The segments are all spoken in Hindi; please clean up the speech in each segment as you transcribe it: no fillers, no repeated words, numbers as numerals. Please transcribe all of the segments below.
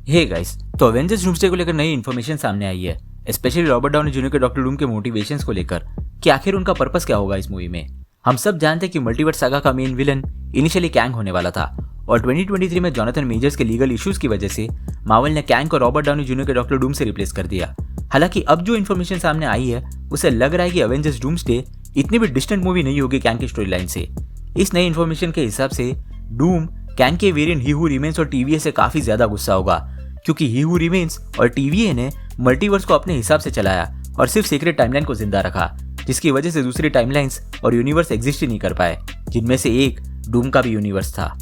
हे गाइस, तो अवेंजर्स डूम्सडे को लेकर नई इन्फॉर्मेशन सामने आई है, स्पेशली रॉबर्ट डाउनी जूनियर के डॉक्टर डूम के मोटिवेशंस को लेकर कि आखिर उनका पर्पस क्या होगा इस मूवी में। हम सब जानते हैं कि मल्टीवर्स सागा का मेन विलन इनिशियली कैंग होने वाला था और 2023 में जोनाथन मेजर्स के लीगल इश्यूज की वजह से मार्वल ने कैंग को रॉबर्ट डाउनी जूनियर के डॉक्टर डूम से रिप्लेस कर दिया। हालांकि अब जो इन्फॉर्मेशन सामने आई है उसे लग रहा है कि अवेंजर्स डूम्सडे इतनी भी डिस्टेंट मूवी नहीं होगी कैंग की स्टोरी लाइन से। इस नई इन्फॉर्मेशन के हिसाब से डूम कैंग के वेरिएंट ही हू रिमेन्स और टीवीए से काफी ज्यादा गुस्सा होगा, क्योंकि ही हू रिमेन्स और टीवीए ने मल्टीवर्स को अपने हिसाब से चलाया और सिर्फ सीक्रेट टाइमलाइन को जिंदा रखा, जिसकी वजह से दूसरी टाइमलाइंस और यूनिवर्स एग्जिस्ट ही नहीं कर पाए, जिनमें से एक डूम का भी यूनिवर्स था।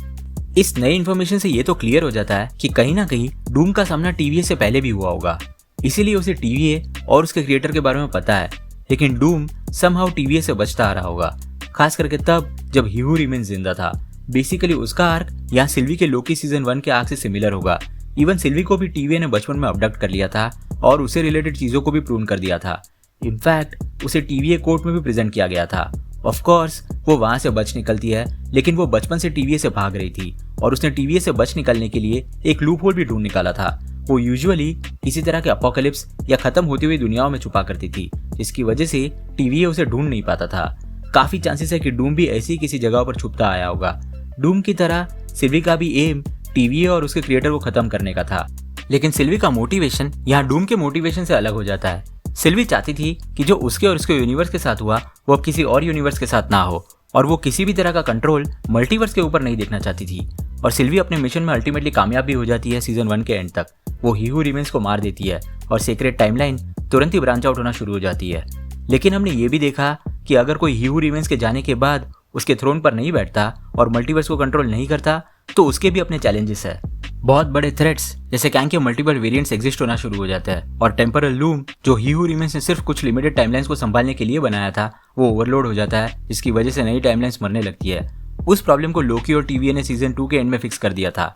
इस नई इन्फॉर्मेशन से ये तो क्लियर हो जाता है कि कहीं ना कहीं डूम का सामना टीवीए से पहले भी हुआ होगा, इसीलिए उसे टीवीए और उसके क्रिएटर के बारे में पता है। लेकिन डूम समहाउ टीवीए से बचता आ रहा होगा, खास करके तब जब ही हू रिमेन्स जिंदा था। बेसिकली उसका आर्क यहाँ सिल्वी के लोकी सीजन 1 के आर्क से सिमिलर होगा। इवन सिल्वी को भी टीवीए ने बचपन में अबडक्ट कर लिया था और उसे रिलेटेड चीजों को भी प्रूव कर दिया था। इनफैक्ट उसे टीवीए कोर्ट में भी प्रेजेंट किया गया था। ऑफ कोर्स वो वहां से बच निकलती है, लेकिन वो बचपन से टीवीए से भाग रही थी और उसने टीवीए से बच निकलने के लिए एक लूप होल भी ढूंढ निकाला था। वो यूजुअली किसी तरह के अपोकलिप्स या खत्म होती हुई दुनियाओं में छुपा करती थी, जिसकी वजह से टीवीए उसे ढूंढ नहीं पाता था। काफी चांसेस है कि डूम भी ऐसी किसी जगह पर छुपता आया होगा। डूम की तरह सिल्वी का भी एम टीवीए और उसके क्रिएटर को खत्म करने का था, लेकिन सिल्वी का मोटिवेशन यहाँ डूम के मोटिवेशन से अलग हो जाता है। सिल्वी चाहती थी कि जो उसके और उसके यूनिवर्स के साथ हुआ वो अब किसी और यूनिवर्स के साथ ना हो, और वो किसी भी तरह का कंट्रोल मल्टीवर्स के ऊपर नहीं देखना चाहती थी। और सिल्वी अपने मिशन में अल्टीमेटली कामयाब भी हो जाती है। सीजन 1 के एंड तक वो ही हू रिमेन्स को मार देती है और सीक्रेट टाइमलाइन तुरंत ही ब्रांच आउट होना शुरू हो जाती है। लेकिन हमने ये भी देखा कि अगर कोई ही हू रिमेन्स के जाने के बाद उसके थ्रोन पर नहीं बैठता और मल्टीवर्स को कंट्रोल नहीं करता तो उसके भी अपने चैलेंजेस है। बहुत बड़े थ्रेट्स जैसे कैंग के मल्टीपल वेरिएंट्स एग्जिस्ट होना शुरू हो जाता है और टेम्परल लूम जो ही हू रिमेन्स ने सिर्फ कुछ लिमिटेड टाइमलाइंस को संभालने के लिए बनाया था वो ओवरलोड हो जाता है, जिसकी वजह से नई टाइमलाइंस मरने लगती है। उस प्रॉब्लम को लोकी और टीवीए ने सीजन 2 के एंड में फिक्स कर दिया था।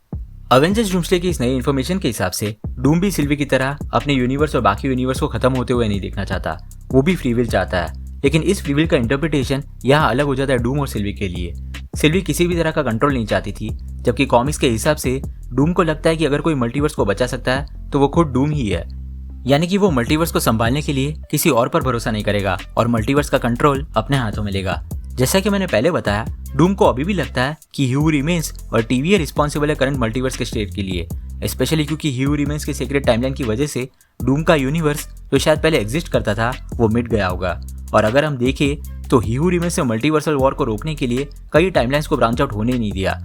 अवेंजर्स डूम्सडे की इस नई इन्फॉर्मेशन के हिसाब से डूम भी सिल्वी की तरह अपने यूनिवर्स और बाकी यूनिवर्स को खत्म होते हुए नहीं देखना चाहता। वो भी फ्री विल चाहता है, लेकिन इस फ्री विल का इंटरप्रिटेशन यहाँ अलग हो जाता है डूम और सिल्वी के लिए। सिल्वी किसी भी तरह का कंट्रोल नहीं चाहती थी, जबकि कॉमिक्स के हिसाब से डूम को लगता है कि अगर कोई मल्टीवर्स को बचा सकता है तो वो खुद डूम ही है। यानी कि वो मल्टीवर्स को संभालने के लिए किसी और पर भरोसा नहीं करेगा और मल्टीवर्स का कंट्रोल अपने हाथों में लेगा। जैसा कि मैंने पहले बताया, डूम को अभी भी लगता है कि ही हू रिमेन्स और टीवीए रिस्पॉन्सिबल है करंट मल्टीवर्स के स्टेट के लिए, स्पेशली क्योंकि ही हू रिमेन्स के सीक्रेट टाइमलाइन की वजह से डूम का यूनिवर्स जो शायद पहले एग्जिस्ट करता था वो मिट गया होगा। और अगर हम देखें तो ही हू रिमेन्स ने मल्टीवर्सल वॉर को रोकने के लिए कई टाइमलाइंस को ब्रांच आउट होने ही नहीं दिया।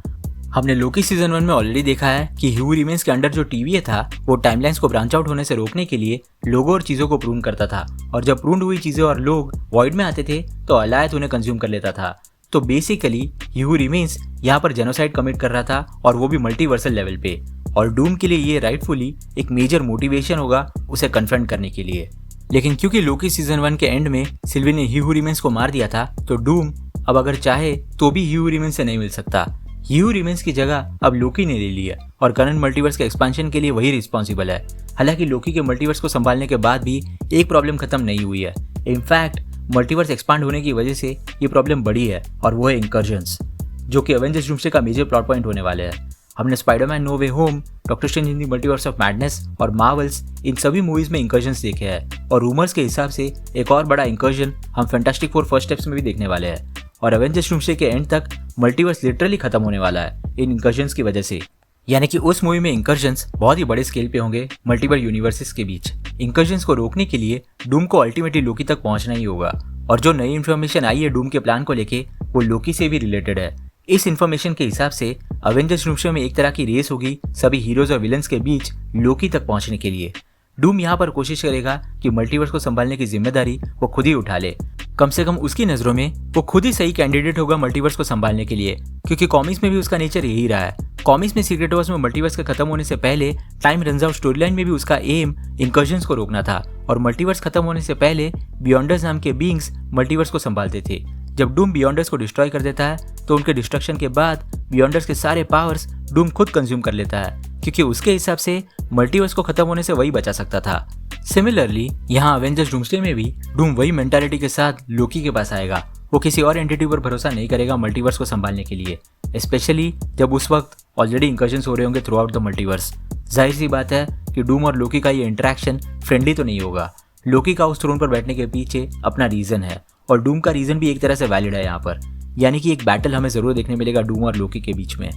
हमने लोकी सीजन 1 में ऑलरेडी देखा है कि ही हू रिमेन्स के अंडर जो टीवीए था वो टाइमलाइंस को ब्रांच आउट होने से रोकने के लिए लोगों और चीजों को प्रून करता था, और जब प्रून्ड हुई चीजें और लोग वॉइड में आते थे तो अलायत उन्हें कंज्यूम कर लेता था। तो बेसिकली ही हू रिमेन्स यहाँ पर जेनोसाइड कमिट कर रहा था, और वो भी मल्टीवर्सल लेवल पे। और डूम के लिए ये राइटफुली एक मेजर मोटिवेशन होगा उसे कन्फ्रंट करने के लिए। लेकिन क्योंकि लोकी सीजन 1 के एंड में सिल्वी ने ही हू रिमेन्स को मार दिया था, तो डूम अब अगर चाहे तो भी ही हू रिमेन्स से नहीं मिल सकता। ही हू रिमेन्स की जगह अब लोकी ने ले ली है और करंट मल्टीवर्स के एक्सपेंशन के लिए वही रिस्पॉन्सिबल है। हालांकि लोकी के मल्टीवर्स को संभालने के बाद भी एक प्रॉब्लम खत्म नहीं हुई है। इनफैक्ट मल्टीवर्स एक्सपांड होने की वजह से ये प्रॉब्लम बढ़ी है, और वो है इंकर्जन्स, जो कि अवेंजर्स डूम्सडे का मेजर प्लॉट पॉइंट होने वाले हैं। हमने Spiderman No Way Home, Doctor Strange in the Multiverse of Madness और मार्वल्स इन सभी मूवीज में इंकर्जन्स देखे हैं, और रूमर्स के हिसाब से एक और बड़ा इंकर्जन हम फैंटास्टिक फोर फर्स्ट स्टेप्स में भी देखने वाले हैं। और अवेंजर्स डूम्सडे के एंड तक मल्टीवर्स लिटरली खत्म होने वाला है इन इंकर्जन्स की वजह से। यानी कि उस मूवी में इंकर्जन्स बहुत ही बड़े स्केल पे होंगे मल्टीपल यूनिवर्सेस के बीच। इंकर्जन्स को रोकने के लिए डूम को अल्टीमेटली लोकी तक पहुंचना ही होगा, और जो नई इन्फॉर्मेशन आई है डूम के प्लान को लेके वो लोकी से भी रिलेटेड है। इस इन्फॉर्मेशन के हिसाब से अवेंजर्स डूम्सडे में एक तरह की रेस होगी सभी हीरोज और विलन्स के बीच लोकी तक पहुंचने के लिए। डूम यहाँ पर कोशिश करेगा कि मल्टीवर्स को संभालने की जिम्मेदारी वो खुद ही उठा ले। कम से कम उसकी नजरों में वो खुद ही सही कैंडिडेट होगा मल्टीवर्स को संभालने के लिए, क्योंकि कॉमिक्स में भी उसका नेचर यही रहा है। कॉमिक्स में सीक्रेट वॉर्स में मल्टीवर्स के खत्म होने से पहले टाइम रन्स आउट स्टोरीलाइन में भी उसका एम इंकर्जन्स को रोकना था, और मल्टीवर्स खत्म होने से पहले बियॉन्डर्स नाम के बीइंग्स मल्टीवर्स को संभालते थे। जब डूम बियॉन्डर्स को डिस्ट्रॉय कर देता है तो उनके डिस्ट्रक्शन के बाद बियॉन्डर्स के सारे पावर्स डूम खुद कंज्यूम कर लेता है, क्योंकि उसके हिसाब से मल्टीवर्स को खत्म होने से वही बचा सकता था। सिमिलरली यहाँ अवेंजर्स डूम्सडे में भी डूम वही मेंटालिटी के साथ लोकी के पास आएगा। वो किसी और एंटिटी पर भरोसा नहीं करेगा मल्टीवर्स को संभालने के लिए, स्पेशली जब उस वक्त ऑलरेडी इंकर्जन्स हो रहे होंगे थ्रू आउट द मल्टीवर्स। जाहिर सी बात है कि डूम और लोकी का ये इंटरेक्शन फ्रेंडली तो नहीं होगा। लोकी का उस थ्रोन पर बैठने के पीछे अपना रीज़न है और डूम का रीज़न भी एक तरह से वैलिड है यहाँ पर, यानी कि एक बैटल हमें ज़रूर देखने मिलेगा डूम और लोकी के बीच में।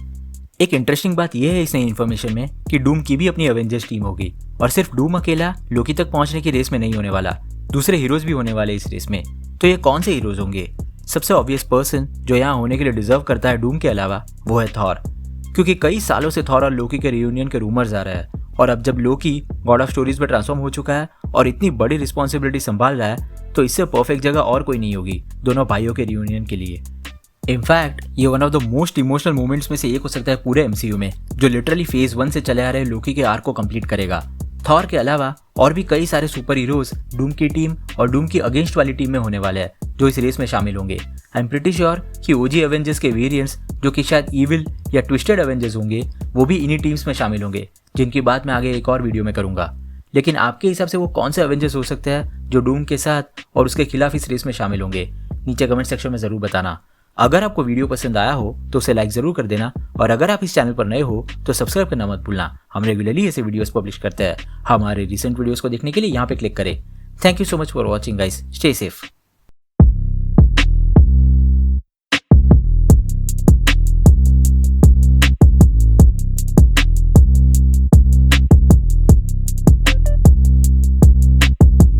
एक इंटरेस्टिंग बात यह है इस नई इन्फॉर्मेशन में कि डूम की भी अपनी एवेंजर्स टीम होगी और सिर्फ डूम अकेला लोकी तक पहुंचने की रेस में नहीं होने वाला, दूसरे हीरोज भी होने वाले इस रेस में। तो ये कौन से हीरोज होंगे? सबसे ऑब्वियस पर्सन जो यहाँ होने के लिए डिजर्व करता है डूम के अलावा वो है थॉर, क्योंकि कई सालों से थॉर और लोकी के रियूनियन के रूमर्स आ रहे हैं और अब जब लोकी गॉड ऑफ स्टोरीज में ट्रांसफॉर्म हो चुका है और इतनी बड़ी रिस्पॉन्सिबिलिटी संभाल रहा है तो इससे परफेक्ट जगह और कोई नहीं होगी दोनों भाइयों के रियूनियन के लिए। इनफैक्ट ये one of the most emotional moments में से एक हो सकता है पूरे एमसीयू में, जो लिटरली फेज 1 से चले आ रहे लोकी के आर्क को कंप्लीट करेगा। थॉर के अलावा और भी कई सारे सुपर हीरोज डूम की टीम और डूम की अगेंस्ट वाली टीम में होने वाले हैं जो इस रेस में शामिल होंगे। आई एम प्रीटी श्योर कि ओजी एवेंजर्स के वेरिएंट्स जो कि शायद इविल या ट्विस्टेड एवेंजर्स होंगे वो भी इन्हीं टीम्स में शामिल होंगे, जिनकी बात मैं आगे एक और वीडियो में करूंगा। लेकिन आपके हिसाब से वो कौन से एवेंजर्स हो सकते हैं जो डूम के साथ और उसके खिलाफ इस रेस में शामिल होंगे? नीचे कमेंट सेक्शन में ज़रूर बताना। अगर आपको वीडियो पसंद आया हो तो उसे लाइक ज़रूर कर देना और अगर आप इस चैनल पर नए हो तो सब्सक्राइब करना मत भूलना। हम रेगुलरली ऐसे वीडियोस पब्लिश करते हैं। हमारे रिसेंट वीडियोस को देखने के लिए यहाँ पे क्लिक करें। Thank you so much for watching guys, stay safe.